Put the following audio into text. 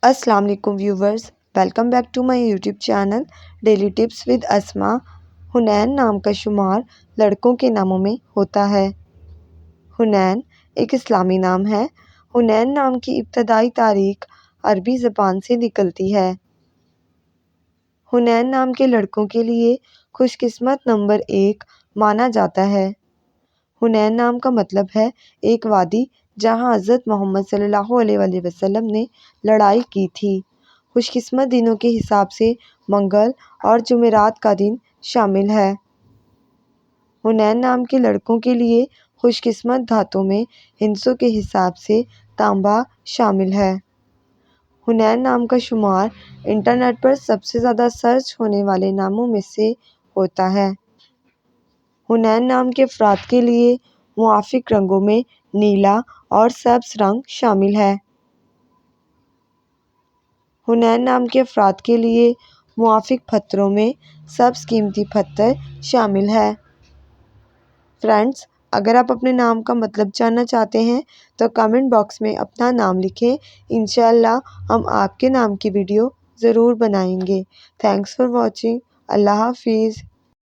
السلام علیکم viewers, welcome back to my YouTube channel daily tips with Asma. Haneen نام کا شمار لڑکوں کے ناموں میں ہوتا ہے۔ حنین ایک اسلامی نام ہے۔ حنین نام کی ابتدائی تاریخ عربی زبان سے نکلتی ہے۔ حنین نام کے لڑکوں کے لیے خوش قسمت نمبر 1 مانا جاتا ہے۔ حنین نام کا مطلب ہے ایک وادی جہاں حضرت محمد صلی اللہ علیہ وآلہ وسلم نے لڑائی کی تھی۔ خوش قسمت دنوں کے حساب سے منگل اور جمعرات کا دن شامل ہے۔ حنین نام کے لڑکوں کے لیے خوش قسمت دھاتوں میں ہندسوں کے حساب سے تانبا شامل ہے۔ حنین نام کا شمار انٹرنیٹ پر سب سے زیادہ سرچ ہونے والے ناموں میں سے ہوتا ہے۔ حنین نام کے افراد کے لیے موافق رنگوں میں نیلا اور سبز رنگ شامل ہے۔ حنین نام کے افراد کے لیے موافق پتھروں میں سبز قیمتی پتھر شامل ہے۔ فرینڈز، اگر آپ اپنے نام کا مطلب جاننا چاہتے ہیں تو کمنٹ باکس میں اپنا نام لکھیں۔ انشاءاللہ ہم آپ کے نام کی ویڈیو ضرور بنائیں گے۔ Thanks for watching. اللہ حافظ۔